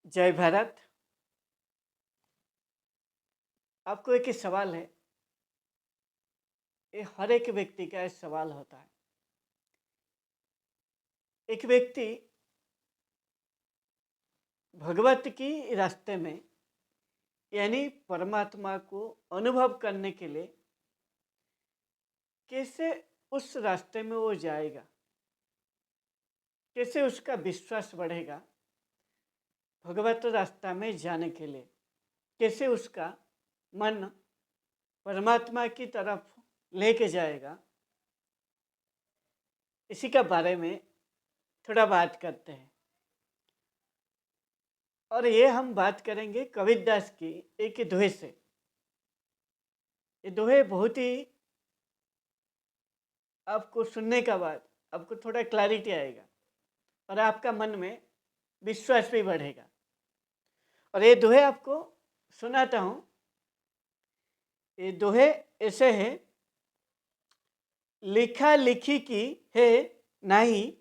जय भारत। आपको एक ही सवाल है। ये हर एक व्यक्ति का एक सवाल होता है। एक व्यक्ति भगवत की रास्ते में यानी परमात्मा को अनुभव करने के लिए कैसे उस रास्ते में वो जाएगा, कैसे उसका विश्वास बढ़ेगा भगवत रास्ता में जाने के लिए, कैसे उसका मन परमात्मा की तरफ लेके जाएगा, इसी का बारे में थोड़ा बात करते हैं। और ये हम बात करेंगे कबीरदास की एक दोहे से। ये दोहे बहुत ही आपको सुनने का बाद आपको थोड़ा क्लैरिटी आएगा और आपका मन में विश्वास भी बढ़ेगा। और ये दोहे आपको सुनाता हूँ। ये दोहे ऐसे है, लिखा लिखी की है नहीं,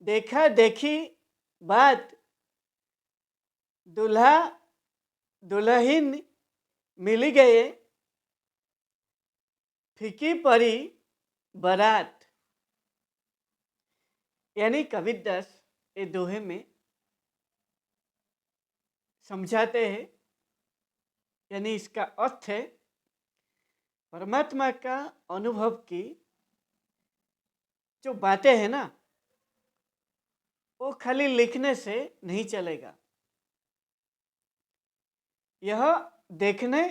देखा देखी बात, दुल्हा दुल्हन मिल गए, फीकी पड़ी बारात। यानी कबीरदास ये दोहे में समझाते हैं, यानी इसका अर्थ है परमात्मा का अनुभव की जो बातें हैं ना, वो खाली लिखने से नहीं चलेगा। यह देखने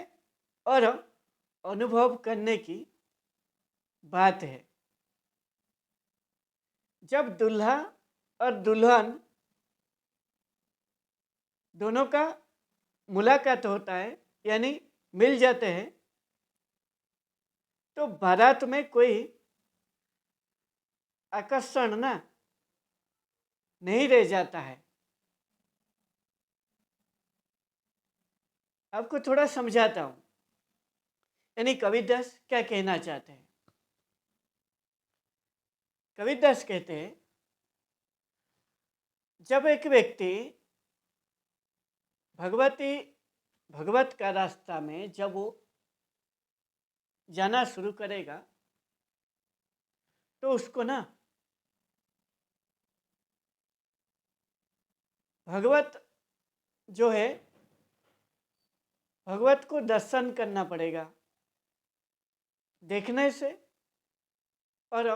और अनुभव करने की बात है। जब दूल्हा और दुल्हन दोनों का मुलाकात होता है यानी मिल जाते हैं, तो बारात में कोई आकर्षण ना नहीं रह जाता है। आपको थोड़ा समझाता हूँ, यानी कबीरदास क्या कहना चाहते हैं। कबीरदास कहते हैं, जब एक व्यक्ति भगवत का रास्ता में जब वो जाना शुरू करेगा, तो उसको ना भगवत जो है, भगवत को दर्शन करना पड़ेगा। देखने से और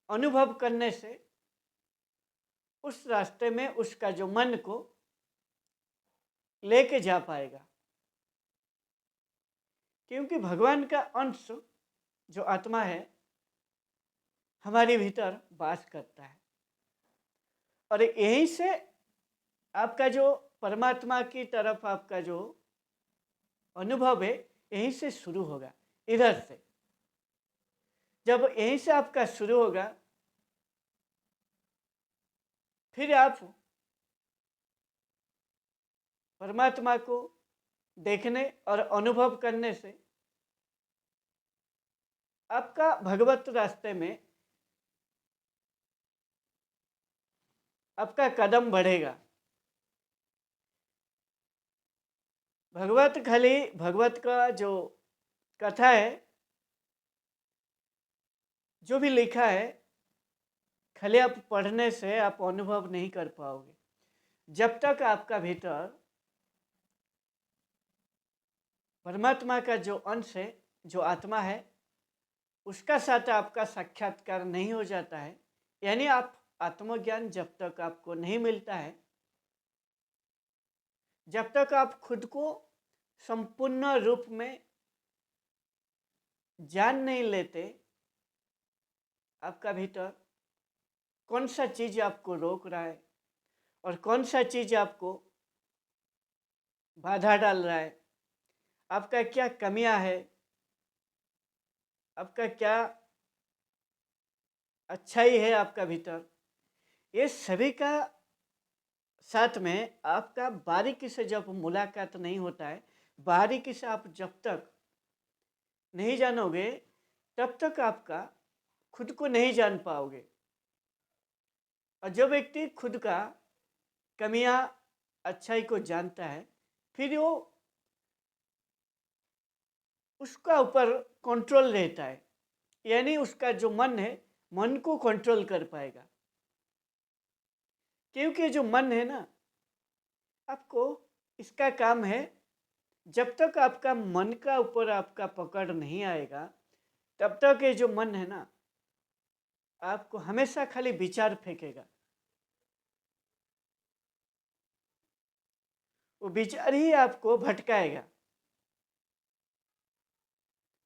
अनुभव करने से उस रास्ते में उसका जो मन को लेके जा पाएगा। क्योंकि भगवान का अंश जो आत्मा है हमारे भीतर वास करता है, और यहीं से आपका जो परमात्मा की तरफ आपका जो अनुभव है यहीं से शुरू होगा। इधर से जब यहीं से आपका शुरू होगा, फिर आप परमात्मा को देखने और अनुभव करने से आपका भगवत रास्ते में आपका कदम बढ़ेगा। भगवत का जो कथा है, जो भी लिखा है, खाली आप पढ़ने से आप अनुभव नहीं कर पाओगे। जब तक आपका भीतर परमात्मा का जो अंश है, जो आत्मा है, उसका साथ आपका साक्षात्कार नहीं हो जाता है, यानी आप आत्मज्ञान जब तक आपको नहीं मिलता है, जब तक आप खुद को संपूर्ण रूप में जान नहीं लेते, आपका भीतर कौन सा चीज़ आपको रोक रहा है और कौन सा चीज़ आपको बाधा डाल रहा है, आपका क्या कमियां है, आपका क्या अच्छाई है आपका भीतर, ये सभी का साथ में आपका बारीकी से जब मुलाकात नहीं होता है, बारीकी से आप जब तक नहीं जानोगे, तब तक आपका खुद को नहीं जान पाओगे। और जो व्यक्ति खुद का कमियां, अच्छाई को जानता है, फिर वो उसका ऊपर कंट्रोल रहता है, यानी उसका जो मन है, मन को कंट्रोल कर पाएगा। क्योंकि जो मन है ना, आपको इसका काम है, जब तक आपका मन का ऊपर आपका पकड़ नहीं आएगा, तब तक ये जो मन है ना, आपको हमेशा खाली विचार फेंकेगा। वो विचार ही आपको भटकाएगा।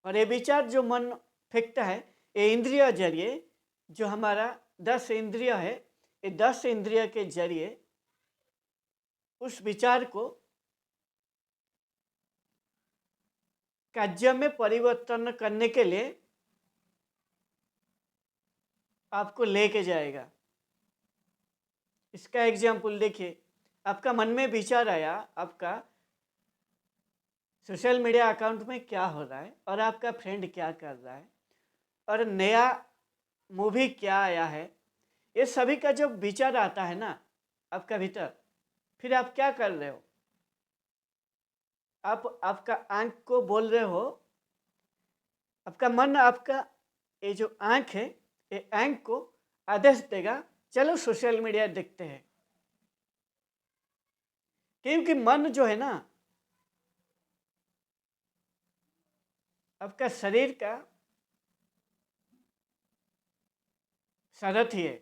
और ये विचार जो मन फेंकता है, ये इंद्रिय जरिए, जो हमारा 10 इंद्रिय है, ये 10 इंद्रिय के जरिए उस विचार को कार्य में परिवर्तन करने के लिए आपको लेके जाएगा। इसका एग्जाम्पल देखिए, आपका मन में विचार आया, आपका सोशल मीडिया अकाउंट में क्या हो रहा है और आपका फ्रेंड क्या कर रहा है और नया मूवी क्या आया है, ये सभी का जब विचार आता है ना आपका भीतर, फिर आप क्या कर रहे हो? आप आपका आंख को बोल रहे हो, आपका मन, आपका ये जो आंख है, ये आंख को आदेश देगा, चलो सोशल मीडिया देखते हैं। क्योंकि मन जो है ना, आपका शरीर का सारथी है,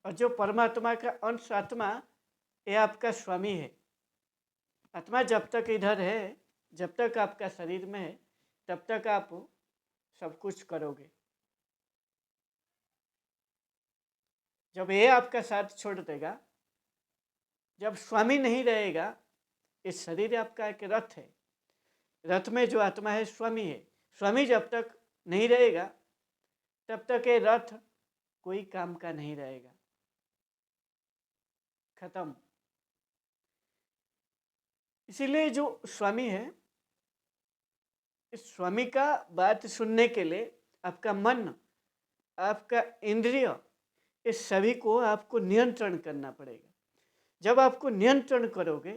और जो परमात्मा का अंश आत्मा, ये आपका स्वामी है। आत्मा जब तक इधर है, जब तक आपका शरीर में है, तब तक आप सब कुछ करोगे। जब ये आपका साथ छोड़ देगा, जब स्वामी नहीं रहेगा, इस शरीर आपका एक रथ है, रथ में जो आत्मा है स्वामी है। स्वामी जब तक नहीं रहेगा, तब तक ये रथ कोई काम का नहीं रहेगा, खत्म। इसीलिए जो स्वामी है, इस स्वामी का बात सुनने के लिए आपका मन, आपका इंद्रिय, इस सभी को आपको नियंत्रण करना पड़ेगा। जब आपको नियंत्रण करोगे,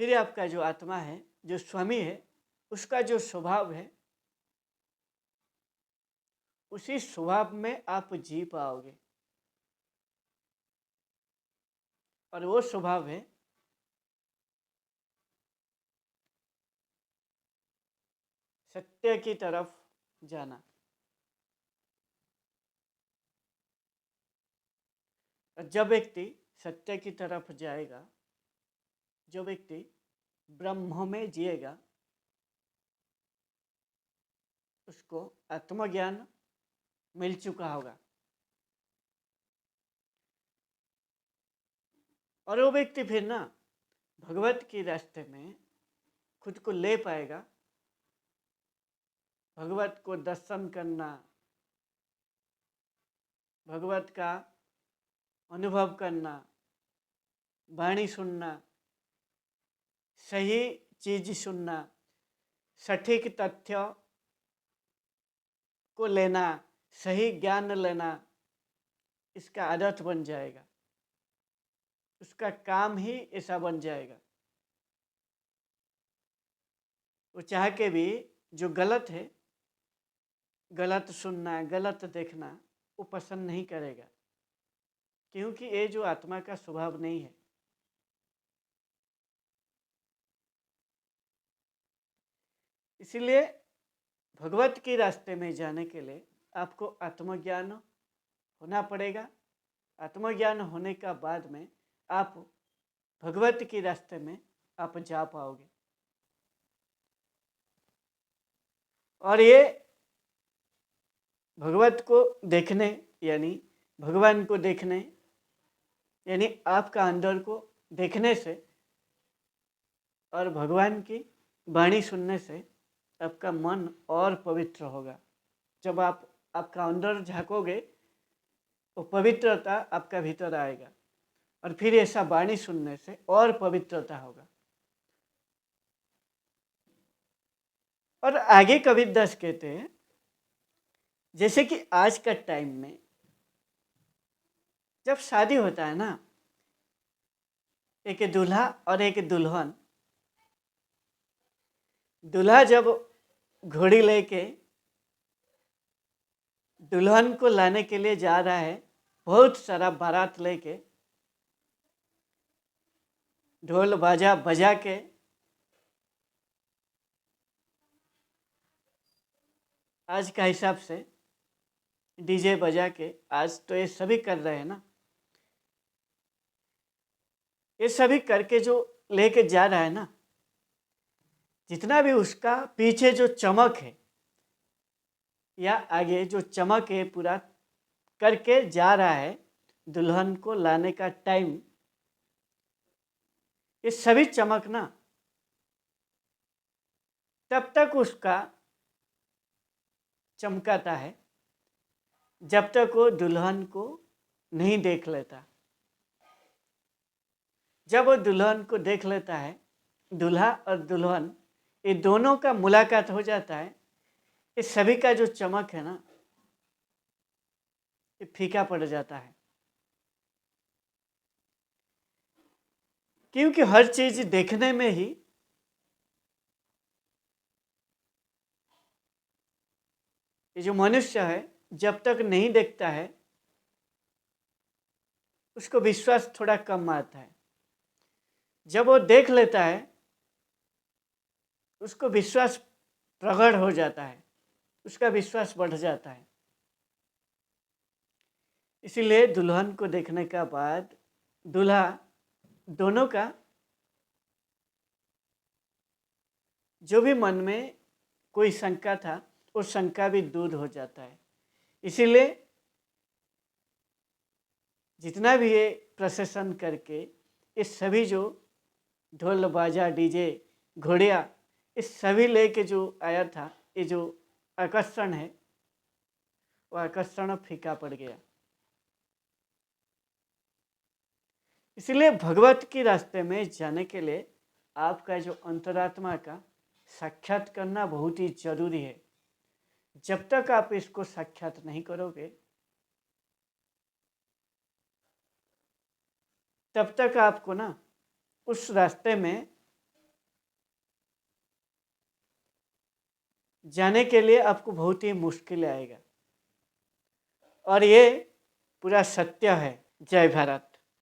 फिर आपका जो आत्मा है, जो स्वामी है, उसका जो स्वभाव है, उसी स्वभाव में आप जी पाओगे। और वो स्वभाव है सत्य की तरफ जाना। जब व्यक्ति सत्य की तरफ जाएगा, जो व्यक्ति ब्रह्म में जिएगा, उसको आत्मज्ञान मिल चुका होगा, और वो व्यक्ति फिर ना भगवत के रास्ते में खुद को ले पाएगा। भगवत को दर्शन करना, भगवत का अनुभव करना, वाणी सुनना, सही चीज सुनना, सटीक तथ्य को लेना, सही ज्ञान लेना, इसका आदत बन जाएगा। उसका काम ही ऐसा बन जाएगा। वो चाह के भी जो गलत है, गलत सुनना, गलत देखना, वो पसंद नहीं करेगा, क्योंकि ये जो आत्मा का स्वभाव नहीं है। इसीलिए भगवत के रास्ते में जाने के लिए आपको आत्मज्ञान होना पड़ेगा। आत्मज्ञान होने का बाद में आप भगवत के रास्ते में आप जा पाओगे। और ये भगवत को देखने, यानी भगवान को देखने, यानी आपका अंदर को देखने से और भगवान की वाणी सुनने से आपका मन और पवित्र होगा। जब आप आपका अंदर झाँकोगे, वो पवित्रता आपका भीतर आएगा, और फिर ऐसा वाणी सुनने से और पवित्रता होगा। और आगे कबीरदास कहते हैं, जैसे कि आज का टाइम में जब शादी होता है ना, एक दूल्हा और एक दुल्हन, दूल्हा जब घोड़ी लेके दुल्हन को लाने के लिए जा रहा है, बहुत सारा बारात लेके, ढोल बाजा बजा के, आज का हिसाब से डीजे बजा के, आज तो ये सभी कर रहे हैं ना, ये सभी करके जो लेके जा रहा है ना, जितना भी उसका पीछे जो चमक है या आगे जो चमक है पूरा करके जा रहा है दुल्हन को लाने का टाइम, ये सभी चमक ना तब तक उसका चमकाता है जब तक वो दुल्हन को नहीं देख लेता। जब वो दुल्हन को देख लेता है, दूल्हा और दुल्हन ये दोनों का मुलाकात हो जाता है, ये सभी का जो चमक है ना, ये फीका पड़ जाता है। क्योंकि हर चीज देखने में ही ये जो मनुष्य है जब तक नहीं देखता है उसको विश्वास थोड़ा कम आता है। जब वो देख लेता है उसको विश्वास प्रगाढ़ हो जाता है, उसका विश्वास बढ़ जाता है। इसीलिए दुल्हन को देखने का बाद दूल्हा दोनों का जो भी मन में कोई शंका था वो शंका भी दूर हो जाता है। इसीलिए जितना भी ये प्रोसेसन करके ये सभी जो ढोल बाजा डीजे घोड़िया इस सभी लेके जो आया था, ये जो आकर्षण है वो आकर्षण फीका पड़ गया। इसलिए भगवत के रास्ते में जाने के लिए आपका जो अंतरात्मा का साक्षात करना बहुत ही जरूरी है। जब तक आप इसको साक्षात नहीं करोगे तब तक आपको ना उस रास्ते में जाने के लिए आपको बहुत ही मुश्किल आएगा। और ये पूरा सत्य है। जय भारत।